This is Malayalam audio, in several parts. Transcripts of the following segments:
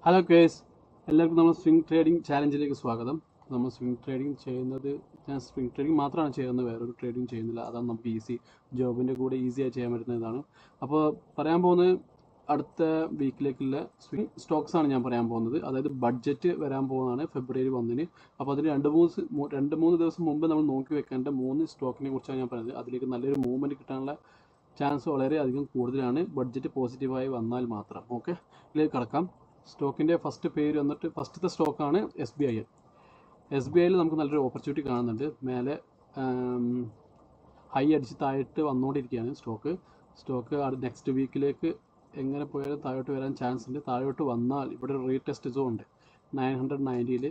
ഹലോ കേസ്, എല്ലാവർക്കും നമ്മൾ സ്വിംഗ് ട്രേഡിംഗ് ചാലഞ്ചിലേക്ക് സ്വാഗതം. നമ്മൾ സ്വിംഗ് ട്രേഡിംഗ് ചെയ്യുന്നത്, ഞാൻ സ്വിംഗ് ട്രേഡിംഗ് മാത്രമാണ് ചെയ്യുന്നത്, വേറൊരു ട്രേഡിംഗ് ചെയ്യുന്നില്ല. അതാണ് നമുക്ക് ജോബിൻ്റെ കൂടെ ഈസിയായി ചെയ്യാൻ പറ്റുന്നതാണ്. അപ്പോൾ പറയാൻ പോകുന്നത് അടുത്ത വീക്കിലേക്കുള്ള സ്വിംഗ് സ്റ്റോക്സാണ് ഞാൻ പറയാൻ പോകുന്നത്. അതായത് ബഡ്ജറ്റ് വരാൻ പോകുന്നതാണ് ഫെബ്രുവരി 1-ന്. അപ്പോൾ അതിന് രണ്ട് മൂന്ന് ദിവസം മുമ്പ് നമ്മൾ നോക്കി വെക്കേണ്ട 3 സ്റ്റോക്കിനെ കുറിച്ചാണ് ഞാൻ പറയുന്നത്. അതിലേക്ക് നല്ലൊരു മൂവ്മെൻറ്റ് കിട്ടാനുള്ള ചാൻസ് വളരെയധികം കൂടുതലാണ്, ബഡ്ജറ്റ് പോസിറ്റീവായി വന്നാൽ മാത്രം. ഓക്കെ, ഇതിലേക്ക് കടക്കാം. സ്റ്റോക്കിൻ്റെ ഫസ്റ്റ് പേര് വന്നിട്ട്, ഫസ്റ്റത്തെ സ്റ്റോക്കാണ് SBI. SBIയിൽ നമുക്ക് നല്ലൊരു ഓപ്പർച്യൂണിറ്റി കാണുന്നുണ്ട്. മേലെ ഹൈ അടിച്ച് താഴോട്ട് വന്നുകൊണ്ടിരിക്കുകയാണ് സ്റ്റോക്ക് നെക്സ്റ്റ് വീക്കിലേക്ക് എങ്ങനെ പോയാലും താഴോട്ട് വരാൻ ചാൻസ് ഉണ്ട്. താഴോട്ട് വന്നാൽ ഇവിടെ ഒരു റീടെസ്റ്റ് സോൺ ഉണ്ട് 990ൽ.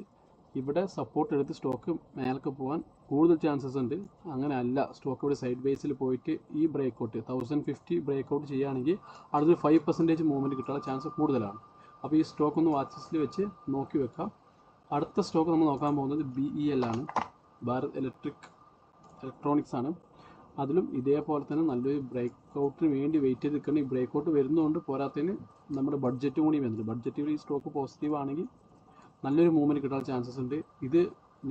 ഇവിടെ സപ്പോർട്ട് എടുത്ത് സ്റ്റോക്ക് മേലേക്ക് പോകാൻ കൂടുതൽ ചാൻസസ് ഉണ്ട്. അങ്ങനെ അല്ല, സ്റ്റോക്ക് ഇവിടെ സൈഡ് ബേസിൽ പോയിട്ട് ഈ ബ്രേക്കൗട്ട് 1050 ബ്രേക്കൗട്ട് ചെയ്യുകയാണെങ്കിൽ അടുത്തൊരു 5% മൂവ്മെൻറ്റ് കിട്ടാനുള്ള ചാൻസ് കൂടുതലാണ്. അപ്പോൾ ഈ സ്റ്റോക്ക് ഒന്ന് വാച്ച് ലിസ്റ്റിൽ വെച്ച് നോക്കി വെക്കാം. അടുത്ത സ്റ്റോക്ക് നമ്മൾ നോക്കാൻ പോകുന്നത് BEL ആണ്, ഭാരത് ഇലക്ട്രോണിക്സ് ആണ്. അതിലും ഇതേപോലെ തന്നെ നല്ലൊരു ബ്രേക്കൗട്ടിന് വേണ്ടി വെയിറ്റ് ചെയ്ത് നിൽക്കണം. ഈ ബ്രേക്കൗട്ട് വരുന്നതുകൊണ്ട് പോരാത്തതിന് നമ്മുടെ ബഡ്ജറ്റ് കൂടി വരുന്നുണ്ട്. ബഡ്ജറ്റിൽ ഈ സ്റ്റോക്ക് പോസിറ്റീവ് ആണെങ്കിൽ നല്ലൊരു മൂവ്മെൻറ്റ് കിട്ടാൻ ചാൻസസ് ഉണ്ട്. ഇത്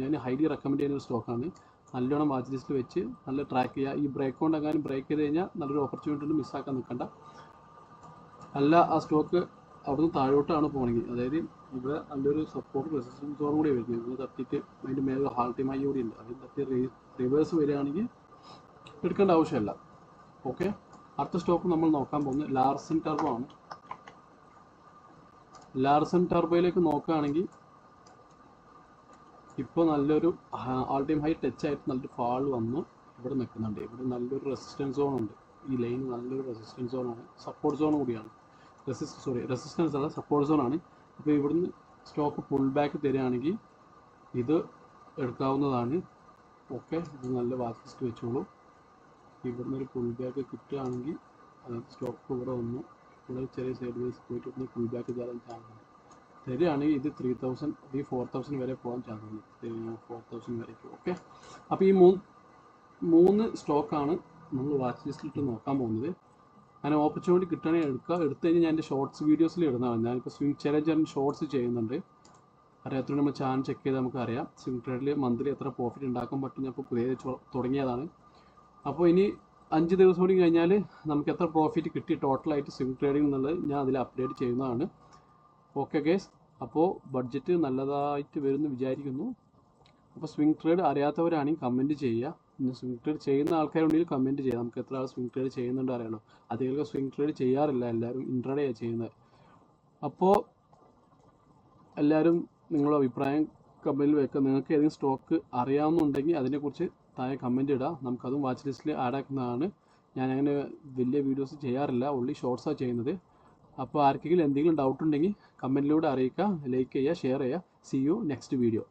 ഞാൻ ഹൈലി റെക്കമെൻഡ് ചെയ്യുന്ന ഒരു സ്റ്റോക്കാണ്. നല്ലോണം വാച്ച് ലിസ്റ്റിൽ വെച്ച് നല്ല ട്രാക്ക് ചെയ്യുക. ഈ ബ്രേക്കൗട്ട് എങ്ങാനും ബ്രേക്ക് ചെയ്ത് കഴിഞ്ഞാൽ നല്ലൊരു ഓപ്പർച്യൂണിറ്റി ഉണ്ട്, മിസ്സാക്കാൻ നിൽക്കണ്ട. അല്ല, ആ സ്റ്റോക്ക് അവിടുന്ന് താഴോട്ടാണ് പോകണമെങ്കിൽ, അതായത് ഇവിടെ നല്ലൊരു സപ്പോർട്ട് റെസിസ്റ്റൻസ് സോൺ കൂടി വരുന്നത്, ഇവിടെ തട്ടിയിട്ട് അതിൻ്റെ മേലെ ഹാൾട്ടിമായി കൂടി ഉണ്ട്. അതിൽ തട്ടി റിവേഴ്സ് വരികയാണെങ്കിൽ എടുക്കേണ്ട ആവശ്യമില്ല. ഓക്കെ, അടുത്ത സ്റ്റോക്ക് നമ്മൾ നോക്കാൻ പോകുന്നത് ലാർസൻ ടർബോ ആണ്. ലാർസൻ ടർബോയിലേക്ക് നോക്കുകയാണെങ്കിൽ ഇപ്പോൾ നല്ലൊരു ആൾ ടൈം ഹൈ ടച്ച് ആയിട്ട് നല്ലൊരു ഫാൾ വന്നു ഇവിടെ നിൽക്കുന്നുണ്ട്. ഇവിടെ നല്ലൊരു റെസിസ്റ്റൻസ് സോൺ ഉണ്ട്. ഈ ലൈൻ നല്ലൊരു റെസിസ്റ്റൻസ് സോണാണ്, സപ്പോർട്ട് സോൺ കൂടിയാണ്. റെസിസ്റ്റൻസ് അല്ല, സപ്പോർട്ട് സോൺ ആണ്. അപ്പോൾ ഇവിടുന്ന് സ്റ്റോക്ക് പുൾ ബാക്ക് തരികയാണെങ്കിൽ ഇത് എടുക്കാവുന്നതാണ്. ഓക്കെ, ഇത് നല്ല വാച്ച് ലിസ്റ്റ് വെച്ചോളൂ. ഇവിടുന്ന് ഒരു പുൾ ബാക്ക് കിട്ടുകയാണെങ്കിൽ സ്റ്റോക്ക് ഇവിടെ വന്നു, ഇവിടെ ചെറിയ സൈഡ് വൈസ് പോയിട്ട് ഇവിടുന്ന് പുൾ ബാക്ക് തരാൻ ചാൻസ് ഉണ്ട്. തരികയാണെങ്കിൽ ഇത് 3000 ഈ 4000 വരെ പോകാൻ ചാൻസ് ഉണ്ട്, 4000 വരേക്ക്. ഓക്കെ, അപ്പോൾ ഈ മൂന്ന് സ്റ്റോക്കാണ് നമ്മൾ വാച്ച് ലിസ്റ്റിലിട്ട് നോക്കാൻ പോകുന്നത്. അങ്ങനെ ഓപ്പർച്യൂണിറ്റി കിട്ടണമെങ്കിൽ എടുത്തു കഴിഞ്ഞാൽ ഞാൻ എൻ്റെ ഷോർട്സ് വീഡിയോസിൽ ഇടുന്നതാണ്. ഞാനിപ്പോൾ സ്വിംഗ് ചാലഞ്ച് ഷോർട്സ് ചെയ്യുന്നുണ്ട്. അറിയാത്തതുകൊണ്ട് നമ്മൾ ചാനൽ ചെക്ക് ചെയ്ത് നമുക്കറിയാം സ്വിംഗ് ട്രേഡിൽ മന്ത്ലി എത്ര പ്രോഫിറ്റ് ഉണ്ടാക്കാൻ പറ്റും. ഞാൻ ഇപ്പോൾ പുതിയ തുടങ്ങിയതാണ്. അപ്പോൾ ഇനി 5 ദിവസം കൂടി കഴിഞ്ഞാൽ നമുക്ക് എത്ര പ്രോഫിറ്റ് കിട്ടി ടോട്ടലായിട്ട് സ്വിംഗ് ട്രേഡിംഗ് എന്നുള്ളത് ഞാൻ അതിൽ അപ്ഡേറ്റ് ചെയ്യുന്നതാണ്. ഓക്കെ ഗേസ്, അപ്പോൾ ബഡ്ജറ്റ് നല്ലതായിട്ട് വരുമെന്ന് വിചാരിക്കുന്നു. അപ്പോൾ സ്വിംഗ് ട്രേഡ് അറിയാത്തവരാണെങ്കിൽ കമൻറ്റ് ചെയ്യുക. പിന്നെ സ്വിംഗ് ട്രേഡ് ചെയ്യുന്ന ആൾക്കാരുണ്ടെങ്കിൽ കമൻറ്റ് ചെയ്യുക. നമുക്ക് എത്ര ആൾ സ്വിംഗ് ട്രേഡ് ചെയ്യുന്നുണ്ട് അറിയണം. അധികം സ്വിംഗ് ട്രേഡ് ചെയ്യാറില്ല, എല്ലാവരും ഇൻട്രാഡേയാണ് ചെയ്യുന്നത്. അപ്പോൾ എല്ലാവരും നിങ്ങളുടെ അഭിപ്രായം കമൻറ്റിൽ വെക്കുക. നിങ്ങൾക്ക് ഏതെങ്കിലും സ്റ്റോക്ക് അറിയാവുന്നുണ്ടെങ്കിൽ അതിനെക്കുറിച്ച് താഴെ കമൻറ്റ് ഇടുക. നമുക്കതും വാച്ച് ലിസ്റ്റിൽ ആഡ് ആക്കുന്നതാണ്. ഞാൻ അങ്ങനെ വലിയ വീഡിയോസ് ചെയ്യാറില്ല, ഓൺലി ഷോർട്സാണ് ചെയ്യുന്നത്. അപ്പോൾ ആർക്കെങ്കിലും എന്തെങ്കിലും ഡൗട്ട് ഉണ്ടെങ്കിൽ കമൻറ്റിലൂടെ അറിയിക്കുക. ലൈക്ക് ചെയ്യുക, ഷെയർ ചെയ്യുക. See you next video.